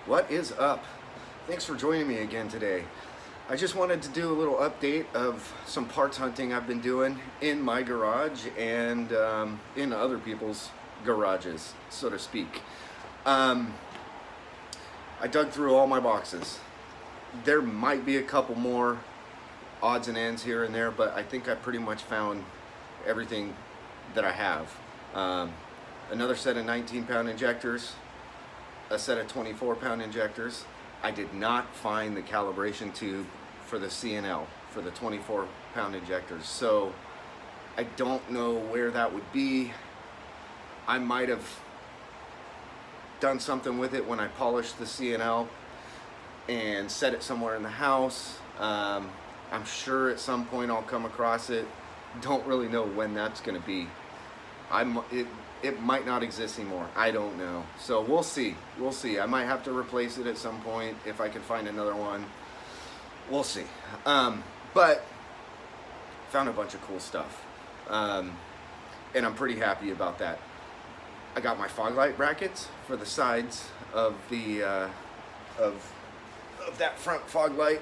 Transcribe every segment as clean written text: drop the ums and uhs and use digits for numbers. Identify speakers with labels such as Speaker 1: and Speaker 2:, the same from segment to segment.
Speaker 1: What is up? Thanks for joining me again today. I just wanted to do a little update of some parts hunting I've been doing in my garage and in other people's garages, so to speak. I dug through all my boxes. There might be a couple more odds and ends here and there, but I think I pretty much found everything that I have. Another set of 19-pound injectors, a set of 24-pound injectors. I did not find the calibration tube for the C&L, for the 24-pound injectors. So I don't know where that would be. I might have done something with it when I polished the C&L and set it somewhere in the house. I'm sure at some point I'll come across it. Don't really know when that's going to be. It might not exist anymore. I don't know. So we'll see. We'll see. I might have to replace it at some point if I can find another one. We'll see. But found a bunch of cool stuff. And I'm pretty happy about that. I got my fog light brackets for the sides of the of that front fog light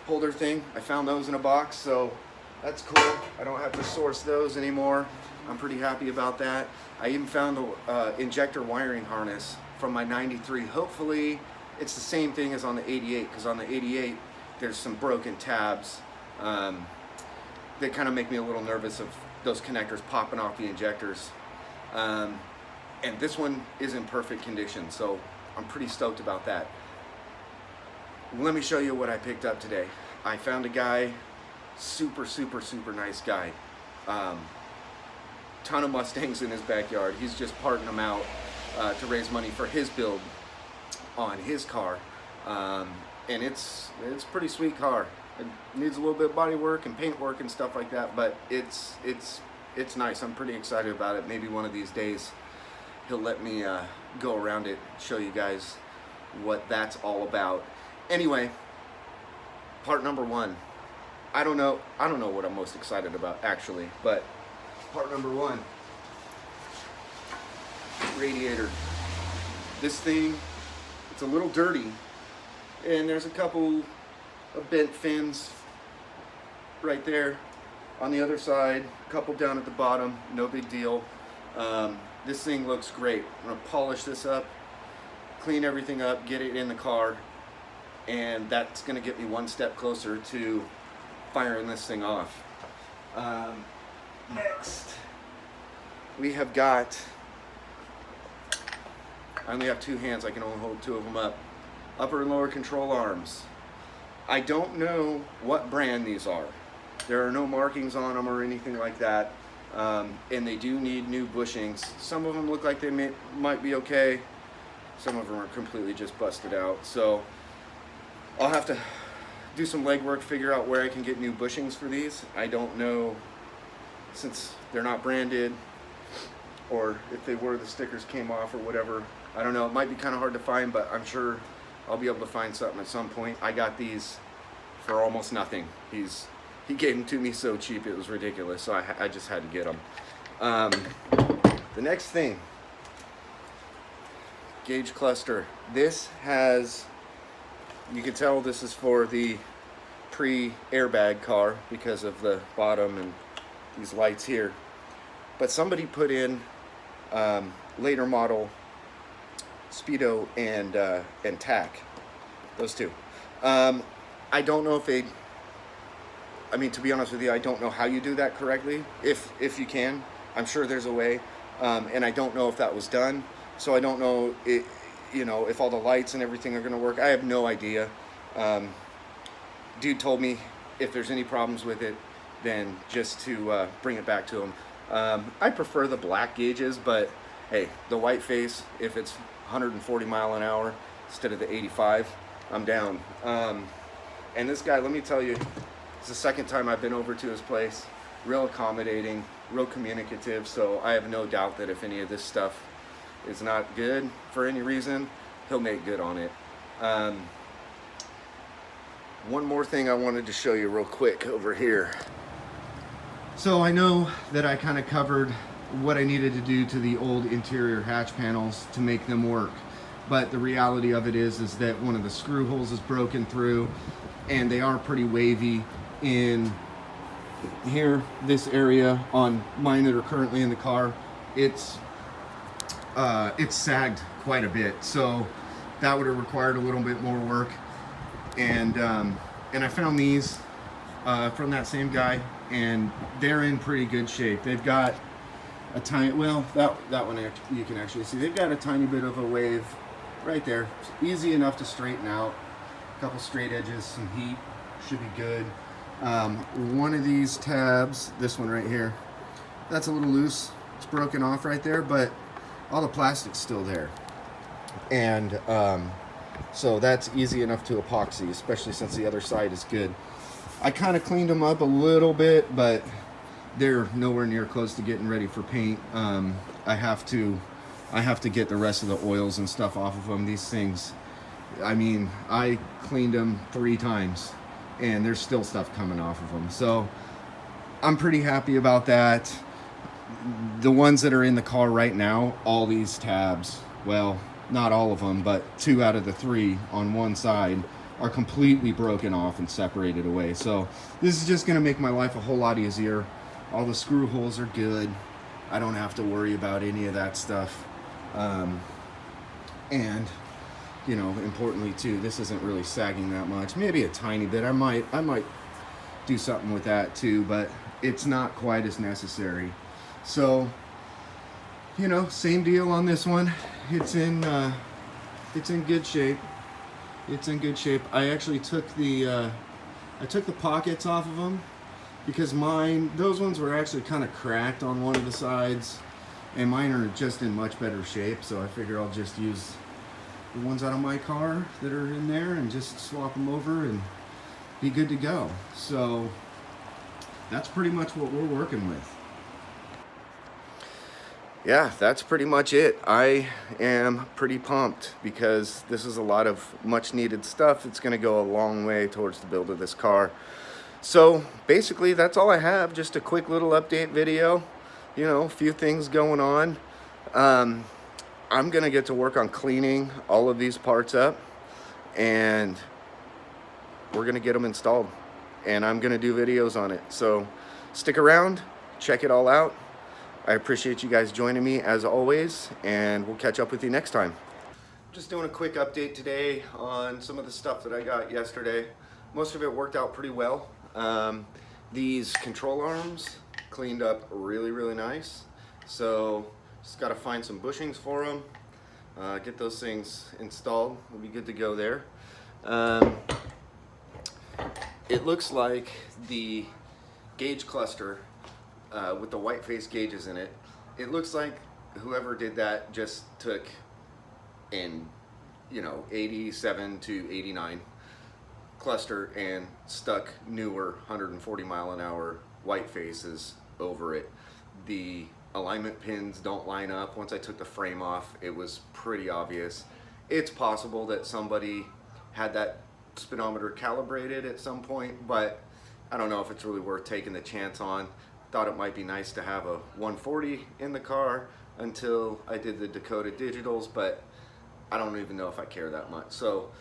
Speaker 1: holder thing. I found those in a box, so that's cool. I don't have to source those anymore. I'm pretty happy about that. I even found the injector wiring harness from my 93. Hopefully it's the same thing as on the 88, because on the 88 there's some broken tabs that kind of make me a little nervous of those connectors popping off the injectors. And this one is in perfect condition, so I'm pretty stoked about that. Let me show you what I picked up today. I found a guy, super nice guy. Ton of Mustangs in his backyard. He's just parting them out to raise money for his build on his car. And it's a pretty sweet car. It needs a little bit of body work and paint work and stuff like that, but it's nice. I'm pretty excited about it. Maybe one of these days he'll let me go around it, show you guys what that's all about. Anyway, part number one. I don't know what I'm most excited about actually, but part number one, radiator. This thing, it's a little dirty, and there's a couple of bent fins right there. On the other side, a couple down at the bottom, no big deal. This thing looks great. I'm gonna polish this up, clean everything up, get it in the car, and that's gonna get me one step closer to firing this thing off. Next, we have got, I only have two hands, I can only hold two of them up. Upper and lower control arms. I don't know what brand these are. There are no markings on them or anything like that. And they do need new bushings. Some of them look like they might be okay. Some of them are completely just busted out. So I'll have to do some legwork, figure out where I can get new bushings for these. I don't know, since they're not branded, or if they were, the stickers came off or whatever. I don't know. It might be kind of hard to find, but I'm sure I'll be able to find something at some point. I got these for almost nothing. He gave them to me so cheap, it was ridiculous, so I just had to get them. The next thing, gauge cluster. This has, you can tell this is for the pre-airbag car because of the bottom and these lights here. But somebody put in later model Speedo and TAC, those two. I don't know if they, I mean, to be honest with you, I don't know how you do that correctly. If you can, I'm sure there's a way. And I don't know if that was done. So I don't know, if all the lights and everything are gonna work. I have no idea. Dude told me if there's any problems with it, then just to bring it back to him. I prefer the black gauges, but hey, the white face, if it's 140 mile an hour instead of the 85, I'm down. And this guy, let me tell you, it's the second time I've been over to his place. Real accommodating, real communicative, so I have no doubt that if any of this stuff is not good for any reason, he'll make good on it. One more thing I wanted to show you real quick over here. So I know that I kind of covered what I needed to do to the old interior hatch panels to make them work. but the reality of it is that one of the screw holes is broken through, and they are pretty wavy in here, this area on mine that are currently in the car. It's sagged quite a bit, so that would have required a little bit more work. And I found these from that same guy, and they're in pretty good shape. They've got a tiny, well, that one you can actually see, they've got a tiny bit of a wave right there. It's easy enough to straighten out. A couple straight edges, some heat, should be good. One of these tabs, this one right here, that's a little loose. It's broken off right there, but all the plastic's still there. And so that's easy enough to epoxy, especially since the other side is good. I kind of cleaned them up a little bit, but they're nowhere near close to getting ready for paint. I have to get the rest of the oils and stuff off of them. These things, I mean, I cleaned them 3 times and there's still stuff coming off of them. So I'm pretty happy about that. The ones that are in the car right now, all these tabs, well, not all of them, but 2 out of the 3 on one side are completely broken off and separated away. So this is just gonna make my life a whole lot easier. All the screw holes are good. I don't have to worry about any of that stuff. And you know, importantly too, this isn't really sagging that much. Maybe a tiny bit. I might do something with that too, but it's not quite as necessary. So, you know, same deal on this one. It's in good shape. It's in good shape. I actually took the pockets off of them because those ones were actually kind of cracked on one of the sides, and mine are just in much better shape. So I figure I'll just use the ones out of my car that are in there and just swap them over and be good to go. So that's pretty much what we're working with. Yeah, that's pretty much it. I am pretty pumped because this is a lot of much needed stuff. It's going to go a long way towards the build of this car. So basically that's all I have. Just a quick little update video. You know, a few things going on. I'm gonna get to work on cleaning all of these parts up, and we're gonna get them installed, and I'm gonna do videos on it. So stick around, check it all out. I appreciate you guys joining me as always, and we'll catch up with you next time. Just doing a quick update today on some of the stuff that I got yesterday. Most of it worked out pretty well. These control arms cleaned up really, really nice. So just got to find some bushings for them, get those things installed. We'll be good to go there. It looks like the gauge cluster with the white face gauges in it, it looks like whoever did that just took an 87 to 89 cluster and stuck newer 140 mile an hour white faces over it. The alignment pins don't line up. Once I took the frame off, it was pretty obvious. It's possible that somebody had that speedometer calibrated at some point, but I don't know if it's really worth taking the chance on. Thought it might be nice to have a 140 in the car until I did the Dakota digitals, but I don't even know if I care that much. So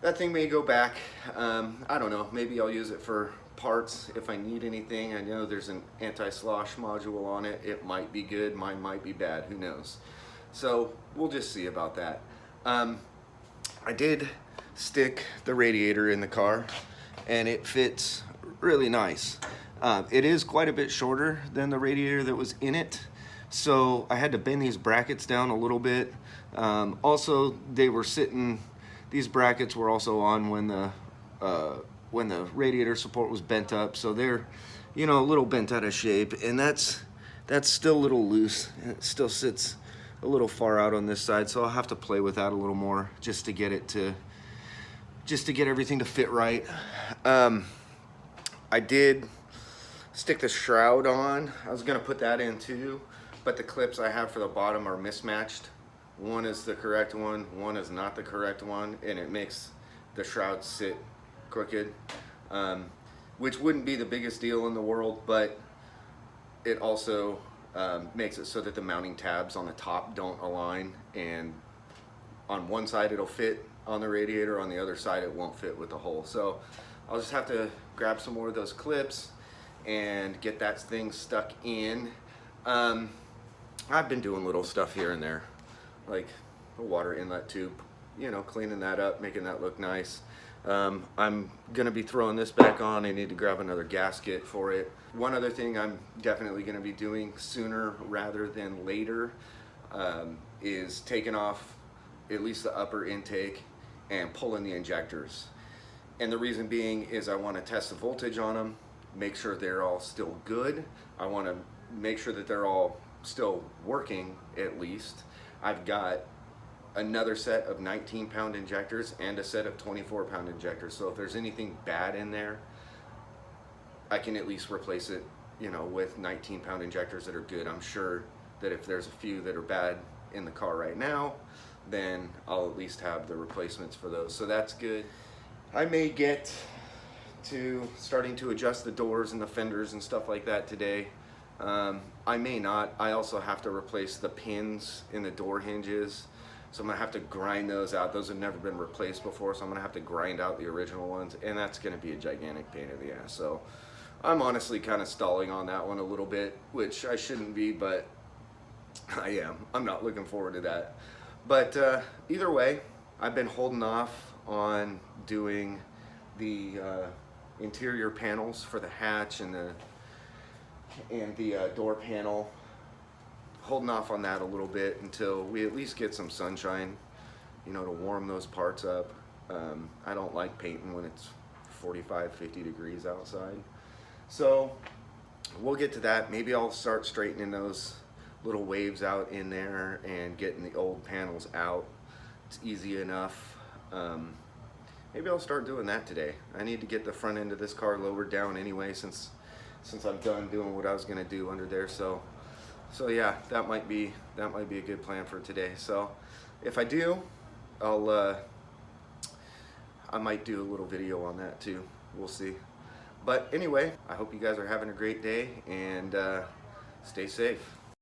Speaker 1: that thing may go back. I don't know, maybe I'll use it for parts if I need anything. I know there's an anti-slosh module on it. It might be good, mine might be bad, who knows. So we'll just see about that. I did stick the radiator in the car and it fits really nice. It is quite a bit shorter than the radiator that was in it, so I had to bend these brackets down a little bit. Also, they were sitting, these brackets were also on when the radiator support was bent up, so they're, you know, a little bent out of shape, and that's still a little loose, and it still sits a little far out on this side, so I'll have to play with that a little more just to get everything to fit right. I did stick the shroud on. I was gonna put that in too, but the clips I have for the bottom are mismatched. One is the correct one is not the correct one, and it makes the shroud sit crooked, which wouldn't be the biggest deal in the world, but it also makes it so that the mounting tabs on the top don't align, and on one side it'll fit on the radiator, on the other side it won't fit with the hole. So I'll just have to grab some more of those clips and get that thing stuck in. I've been doing little stuff here and there, like a water inlet tube, you know, cleaning that up, making that look nice. I'm gonna be throwing this back on. I need to grab another gasket for it. One other thing I'm definitely gonna be doing sooner rather than later is taking off at least the upper intake and pulling the injectors. And the reason being is I wanna test the voltage on them, make sure they're all still good. I wanna make sure that they're all still working at least. I've got another set of 19-pound injectors and a set of 24-pound injectors. So if there's anything bad in there, I can at least replace it, you know, with 19-pound injectors that are good. I'm sure that if there's a few that are bad in the car right now, then I'll at least have the replacements for those. So that's good. I may get to starting to adjust the doors and the fenders and stuff like that today. I may not. I also have to replace the pins in the door hinges. So I'm gonna have to grind those out. Those have never been replaced before, so I'm gonna have to grind out the original ones, and that's gonna be a gigantic pain in the ass. So I'm honestly kind of stalling on that one a little bit, which I shouldn't be, but I am. I'm not looking forward to that. But either way, I've been holding off on doing the interior panels for the hatch and the door panel. Holding off on that a little bit until we at least get some sunshine, you know, to warm those parts up. I don't like painting when it's 45, 50 degrees outside. So we'll get to that. Maybe I'll start straightening those little waves out in there and getting the old panels out. It's easy enough. Maybe I'll start doing that today. I need to get the front end of this car lowered down anyway, since I'm done doing what I was gonna do under there. So yeah, that might be a good plan for today. So if I do, I might do a little video on that too. We'll see. But anyway, I hope you guys are having a great day, and stay safe.